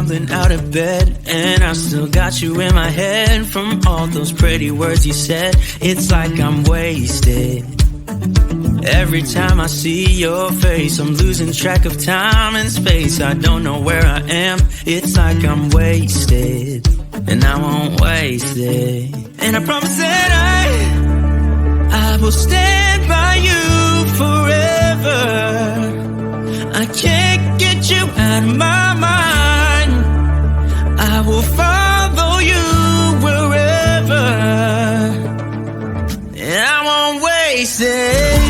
stumbling out of bed, and I still got you in my head from all those pretty words you said. It's like I'm wasted. Every time I see your face, I'm losing track of time and space. I don't know where I am. It's like I'm wasted, and I won't waste it. And I promise that I will stand by you forever. I can't get you out of my mind. I will follow you wherever, and I won't waste it.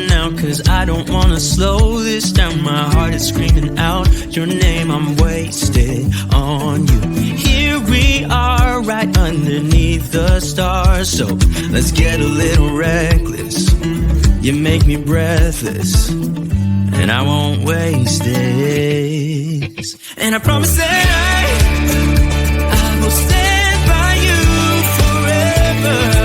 Now, cause I don't wanna slow this down. My heart is screaming out your name. I'm wasted on you. Here we are, right underneath the stars. So let's get a little reckless. You make me breathless, and I won't waste this. And I promise that I will stand by you forever.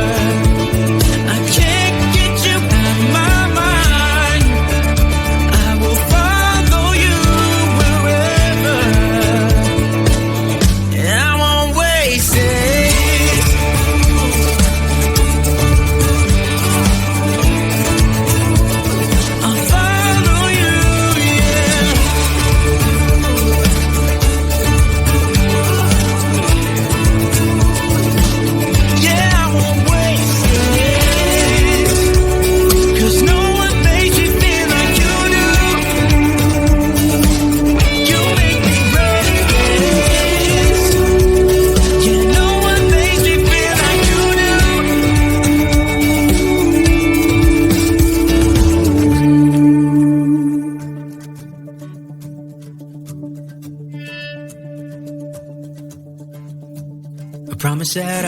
Promise that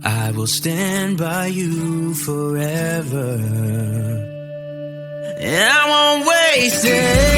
I will stand by you forever, and I won't waste it.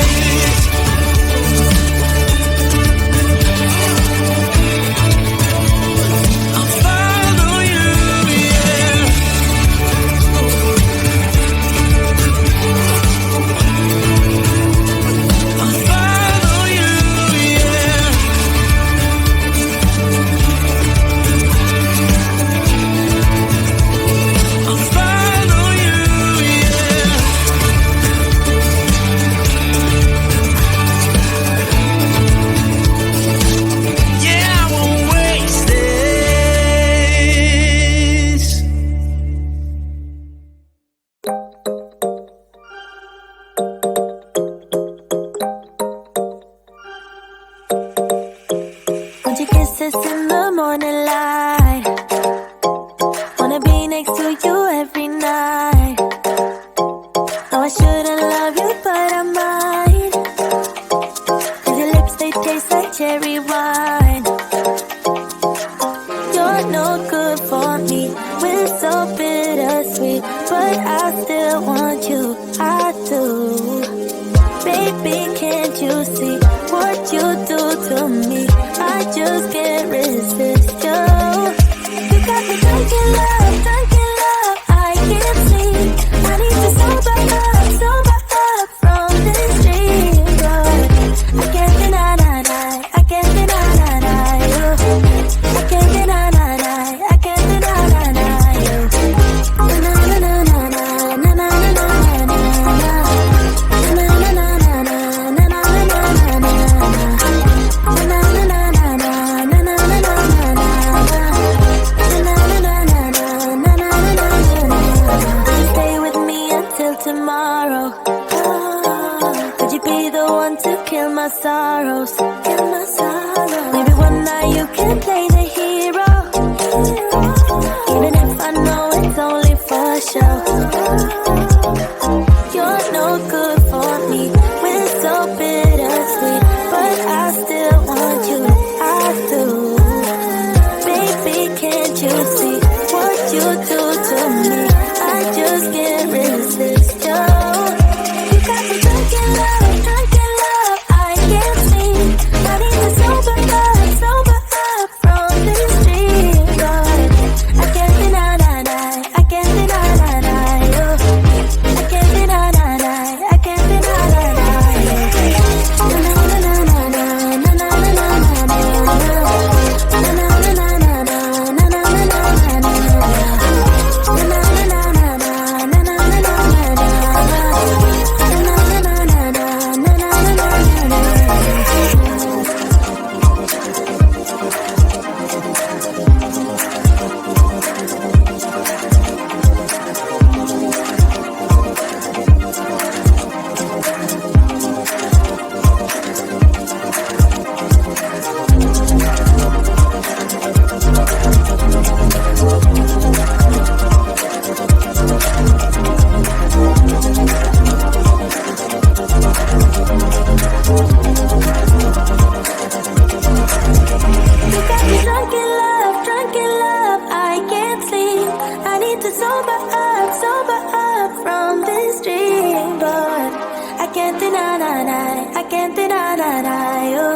can't deny you.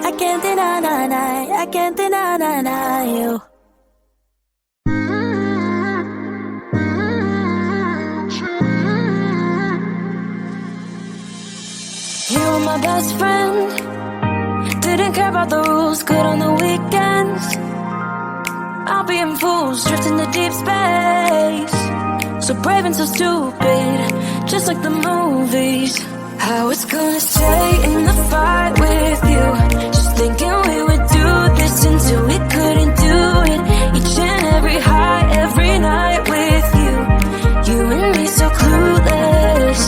I can't deny you. You were my best friend. Didn't care about the rules, good on the weekends. I'll be in fools, drifting to deep space. So brave and so stupid, just like the movies. I was gonna stay in the fight with you, just thinking we would do this until we couldn't do it. Each and every high, every night with you. You and me so clueless.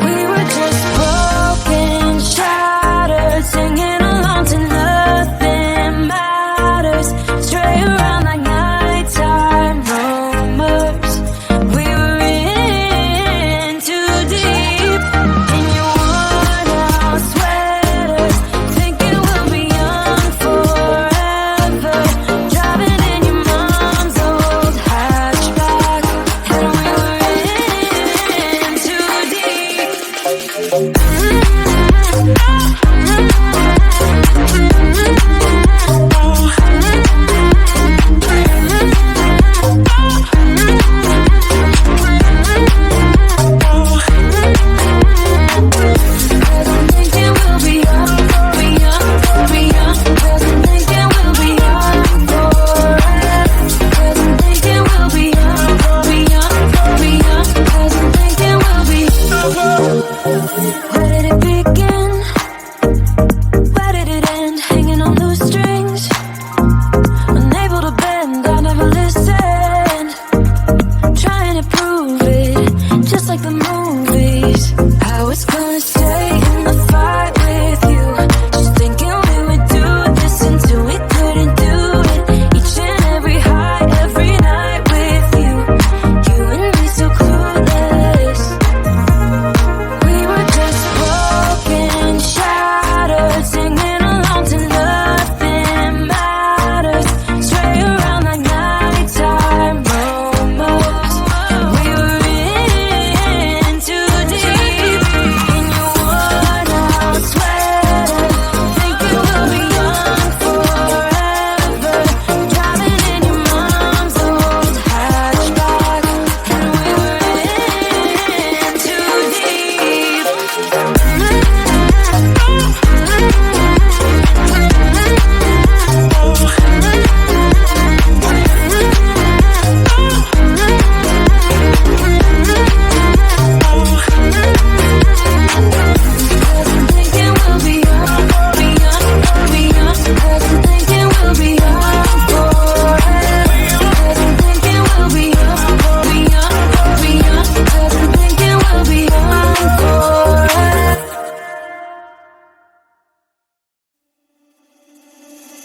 We were just broken, shattered, singing along to nothing matters. Stray around like nighttime rumors. We were in too deep. In your worn out sweaters, thinking we'll be young forever. Driving in your mom's old hatchback, and we were in too deep. Where did it begin? Where did it end? Hanging on loose strings, unable to bend. I never listened, trying to prove it, just like the movies. I was gonna stay in the fight with you, just thinking we would do this until we couldn't do it. Each and every high, every night with you. You and me so clueless. We were just broken, shattered, singing along to nothing matters. Stray around like nighttime rumors. We were in too deep. In your worn out sweater, thinking we'll be young forever. Driving in your mom's old hatchback, and we were in too deep. Thinking we'll be young, be young, be young. 'Cause I'm thinking we'll be young forever. 'Cause I'm thinking we'll be young, be young, be young. 'Cause I'm thinking we'll be young forever.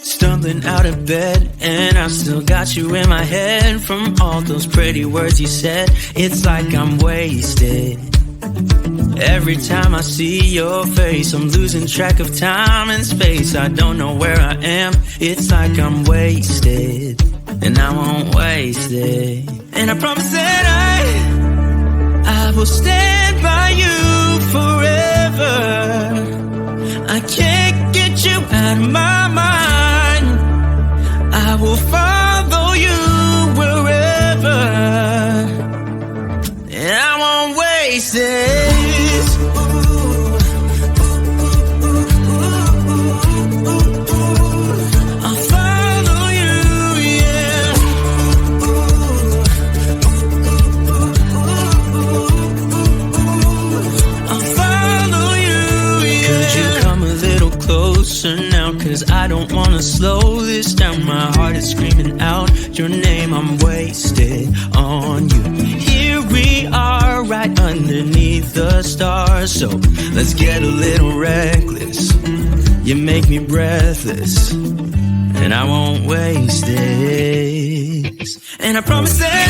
Stumbling out of bed, and I still got you in my head. From all those pretty words you said, it's like I'm wasted. Every time I see your face, I'm losing track of time and space. I don't know where I am, it's like I'm wasted, and I won't waste it. And I promise that I will stand by you forever. I can't get you out of my mind. I will follow you wherever, and I won't waste this. I'll follow you, yeah. I'll follow you, yeah. Could you come a little closer now? 'Cause I don't wanna slow this down. My heart is screaming out your name. I'm wasted on you. Here we are, right underneath the stars. So let's get a little reckless. You make me breathless, and I won't waste this. And I promise that